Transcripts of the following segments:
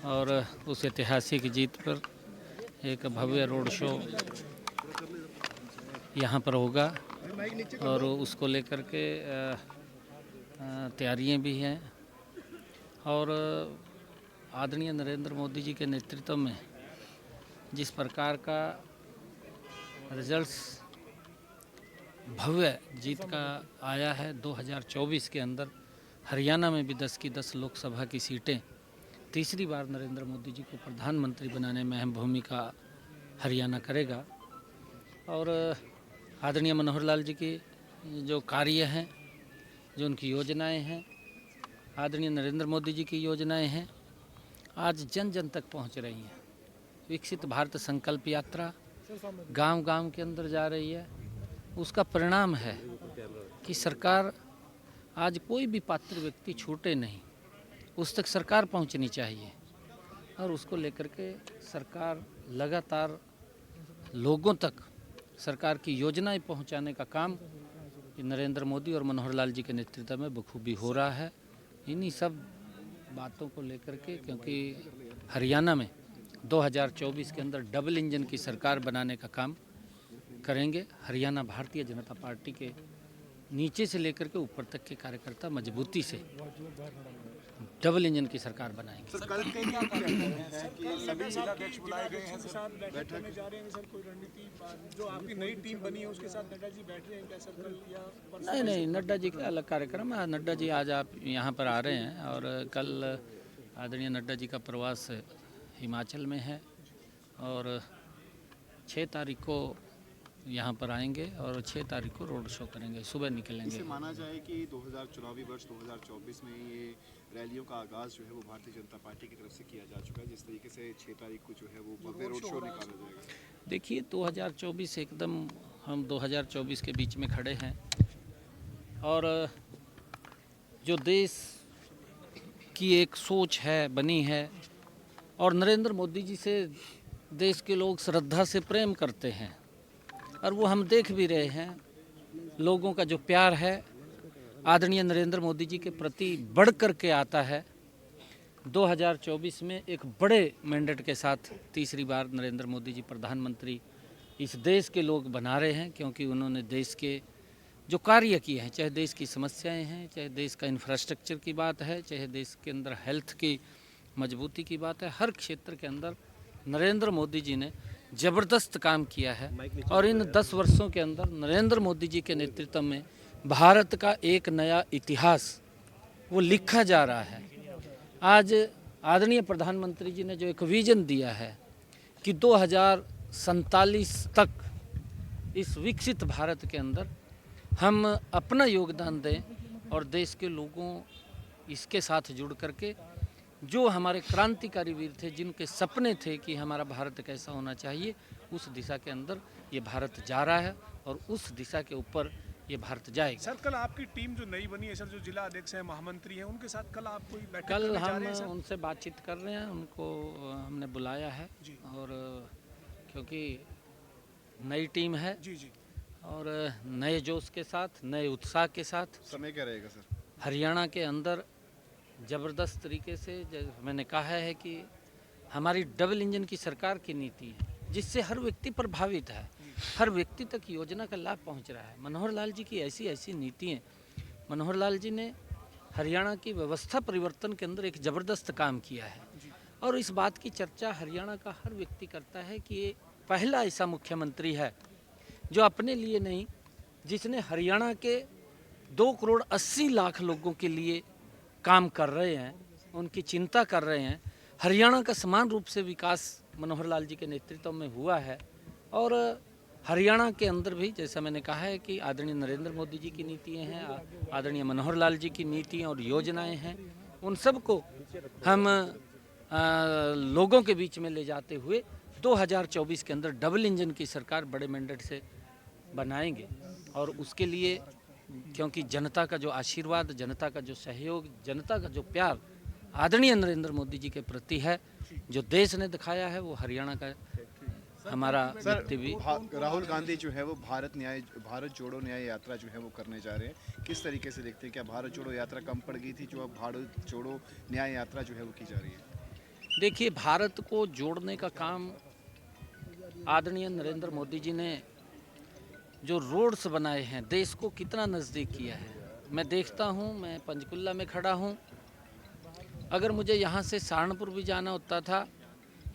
और उस ऐतिहासिक जीत पर एक भव्य रोड शो यहाँ पर होगा और उसको लेकर के तैयारियां भी हैं। और आदरणीय नरेंद्र मोदी जी के नेतृत्व में जिस प्रकार का रिजल्ट्स भव्य जीत का आया है 2024 के अंदर, हरियाणा में भी 10 की 10 लोकसभा की सीटें तीसरी बार नरेंद्र मोदी जी को प्रधानमंत्री बनाने में अहम भूमिका हरियाणा करेगा। और आदरणीय मनोहर लाल जी की जो कार्य हैं, जो उनकी योजनाएं हैं, आदरणीय नरेंद्र मोदी जी की योजनाएं हैं, आज जन जन तक पहुंच रही हैं। विकसित भारत संकल्प यात्रा गांव-गांव के अंदर जा रही है। उसका परिणाम है कि सरकार आज कोई भी पात्र व्यक्ति छूटे नहीं, उस तक सरकार पहुंचनी चाहिए और उसको लेकर के सरकार लगातार लोगों तक सरकार की योजनाएं पहुंचाने का काम नरेंद्र मोदी और मनोहर लाल जी के नेतृत्व में बखूबी हो रहा है। इन्हीं सब बातों को लेकर के, क्योंकि हरियाणा में 2024 के अंदर डबल इंजन की सरकार बनाने का काम करेंगे। हरियाणा भारतीय जनता पार्टी के नीचे से लेकर के ऊपर तक के कार्यकर्ता मजबूती से डबल इंजन की सरकार बनाएंगे। सर, कल के क्या कार्यक्रम है कि सभी जिलाध्यक्ष बुलाए गए हैं सर, बैठक में जा रहे हैं सर, कोई रणनीति जो आपकी नई टीम बनी है उसके साथ नड्डा जी बैठ रहे हैं क्या सर कल या नहीं, नड्डा जी का अलग कार्यक्रम है। नड्डा जी आज आप यहाँ पर आ रहे हैं और कल आदरणीय नड्डा जी का प्रवास हिमाचल में है और 6 तारीख को यहाँ पर आएंगे और 6 तारीख को रोड शो करेंगे, सुबह निकलेंगे। इसे माना जाए कि 2024 वर्ष 2024 में ये रैलियों का आगाज़ जो है वो भारतीय जनता पार्टी की तरफ से किया जा चुका है, जिस तरीके से 6 तारीख को जो है वो भव्य रोड शो निकाला जाएगा। देखिए 2024 एकदम हम 2024 के बीच में खड़े हैं और जो देश की एक सोच है बनी है और नरेंद्र मोदी जी से देश के लोग श्रद्धा से प्रेम करते हैं और वो हम देख भी रहे हैं। लोगों का जो प्यार है आदरणीय नरेंद्र मोदी जी के प्रति बढ़ कर के आता है। 2024 में एक बड़े मैंडेट के साथ तीसरी बार नरेंद्र मोदी जी प्रधानमंत्री इस देश के लोग बना रहे हैं, क्योंकि उन्होंने देश के जो कार्य किए हैं, चाहे देश की समस्याएं हैं, चाहे देश का इंफ्रास्ट्रक्चर की बात है, चाहे देश के अंदर हेल्थ की मजबूती की बात है, हर क्षेत्र के अंदर नरेंद्र मोदी जी ने ज़बरदस्त काम किया है। और इन 10 वर्षों के अंदर नरेंद्र मोदी जी के नेतृत्व में भारत का एक नया इतिहास वो लिखा जा रहा है। आज आदरणीय प्रधानमंत्री जी ने जो एक विजन दिया है कि 2047 तक इस विकसित भारत के अंदर हम अपना योगदान दें और देश के लोगों इसके साथ जुड़ करके जो हमारे क्रांतिकारी वीर थे, जिनके सपने थे कि हमारा भारत कैसा होना चाहिए, उस दिशा के अंदर ये भारत जा रहा है और उस दिशा के ऊपर ये भारत जाएगा। सर, कल आपकी टीम जो नई बनी है सर, जो जिला अध्यक्ष हैं, महामंत्री हैं, उनके साथ कल आप कोई बैठक कल करने जा हम रहे हैं सर? उनसे बातचीत कर रहे हैं, उनको हमने बुलाया है और क्योंकि नई टीम है जी जी और नए जोश के साथ, नए उत्साह के साथ समय क्या रहेगा सर? हरियाणा के अंदर ज़बरदस्त तरीके से मैंने कहा है कि हमारी डबल इंजन की सरकार की नीति है, जिससे हर व्यक्ति प्रभावित है, हर व्यक्ति तक योजना का लाभ पहुंच रहा है। मनोहर लाल जी की ऐसी ऐसी नीतियाँ, मनोहर लाल जी ने हरियाणा की व्यवस्था परिवर्तन के अंदर एक ज़बरदस्त काम किया है और इस बात की चर्चा हरियाणा का हर व्यक्ति करता है कि ये पहला ऐसा मुख्यमंत्री है जो अपने लिए नहीं, जिसने हरियाणा के 2 करोड़ 80 लाख लोगों के लिए काम कर रहे हैं, उनकी चिंता कर रहे हैं। हरियाणा का समान रूप से विकास मनोहर लाल जी के नेतृत्व में हुआ है और हरियाणा के अंदर भी जैसा मैंने कहा है कि आदरणीय नरेंद्र मोदी जी की नीतियाँ हैं, आदरणीय मनोहर लाल जी की नीतियाँ और योजनाएं हैं, उन सब को हम लोगों के बीच में ले जाते हुए 2024 के अंदर डबल इंजन की सरकार बड़े मैंडेट से बनाएंगे। और उसके लिए क्योंकि जनता का जो आशीर्वाद, जनता का जो सहयोग, जनता का जो प्यार आदरणीय नरेंद्र मोदी जी के प्रति है, जो देश ने दिखाया है, वो हरियाणा का हमारा व्यक्ति भी। राहुल गांधी जो है वो भारत जोड़ो न्याय यात्रा जो है वो करने जा रहे हैं, किस तरीके से देखते हैं? क्या भारत जोड़ो यात्रा कम पड़ गई थी जो अब भारत जोड़ो न्याय यात्रा जो है वो की जा रही है? देखिए, भारत को जोड़ने का काम आदरणीय नरेंद्र मोदी जी ने जो रोड्स बनाए हैं, देश को कितना नज़दीक किया है। मैं देखता हूँ, मैं पंचकुला में खड़ा हूँ, अगर मुझे यहाँ से सहारनपुर भी जाना होता था,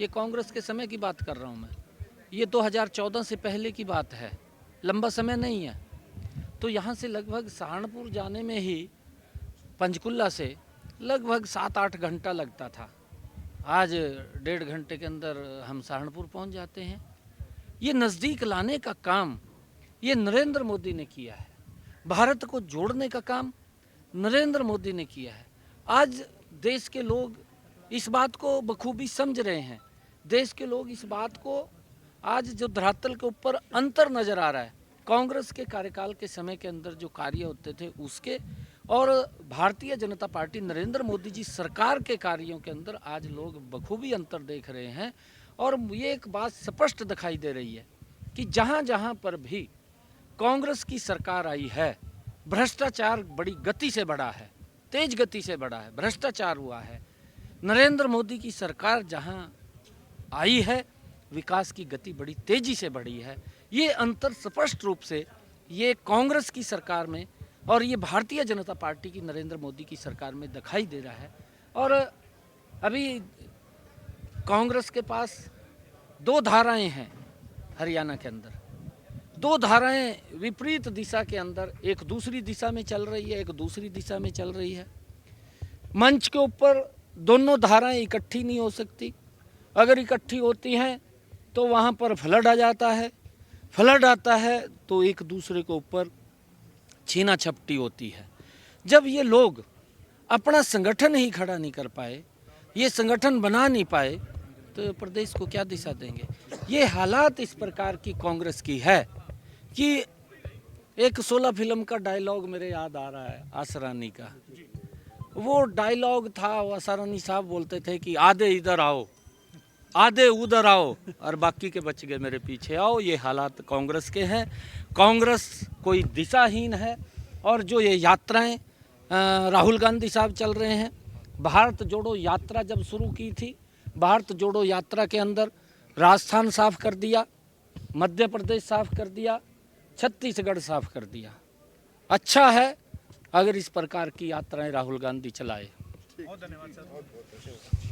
ये कांग्रेस के समय की बात कर रहा हूँ मैं, ये 2014 से पहले की बात है, लंबा समय नहीं है। तो यहाँ से लगभग सहारनपुर जाने में ही पंचकुला से लगभग 7-8 घंटा लगता था। आज 1.5 घंटे के अंदर हम सहारनपुर पहुँच जाते हैं। ये नज़दीक लाने का काम ये नरेंद्र मोदी ने किया है। भारत को जोड़ने का काम नरेंद्र मोदी ने किया है। आज देश के लोग इस बात को बखूबी समझ रहे हैं। देश के लोग इस बात को आज जो धरातल के ऊपर अंतर नज़र आ रहा है, कांग्रेस के कार्यकाल के समय के अंदर जो कार्य होते थे उसके और भारतीय जनता पार्टी नरेंद्र मोदी जी सरकार के कार्यों के अंदर आज लोग बखूबी अंतर देख रहे हैं। और ये एक बात स्पष्ट दिखाई दे रही है कि जहाँ जहाँ पर भी कांग्रेस की सरकार आई है, भ्रष्टाचार बड़ी गति से बढ़ा है, तेज गति से बढ़ा है, भ्रष्टाचार हुआ है। नरेंद्र मोदी की सरकार जहाँ आई है, विकास की गति बड़ी तेजी से बढ़ी है। ये अंतर स्पष्ट रूप से ये कांग्रेस की सरकार में और ये भारतीय जनता पार्टी की नरेंद्र मोदी की सरकार में दिखाई दे रहा है। और अभी कांग्रेस के पास 2 धाराएं हैं हरियाणा के अंदर, 2 धाराएं विपरीत दिशा के अंदर, एक दूसरी दिशा में चल रही है, एक दूसरी दिशा में चल रही है। मंच के ऊपर दोनों धाराएं इकट्ठी नहीं हो सकती। अगर इकट्ठी होती हैं तो वहाँ पर फ्लड आ जाता है, फ्लड आता है तो एक दूसरे के ऊपर छीना झपटी होती है। जब ये लोग अपना संगठन ही खड़ा नहीं कर पाए, ये संगठन बना नहीं पाए, तो प्रदेश को क्या दिशा देंगे। ये हालात इस प्रकार की कांग्रेस की है कि एक 16 फिल्म का डायलॉग मेरे याद आ रहा है, आसरानी का। वो डायलॉग था, वो आसरानी साहब बोलते थे कि आधे इधर आओ, आधे उधर आओ और बाकी के बच गए मेरे पीछे आओ। ये हालात कांग्रेस के हैं। कांग्रेस कोई दिशाहीन है। और जो ये यात्राएं राहुल गांधी साहब चल रहे हैं, भारत जोड़ो यात्रा जब शुरू की थी, भारत जोड़ो यात्रा के अंदर राजस्थान साफ कर दिया, मध्य प्रदेश साफ कर दिया, छत्तीसगढ़ साफ कर दिया। अच्छा है अगर इस प्रकार की यात्राएं राहुल गांधी चलाए। बहुत धन्यवाद सर।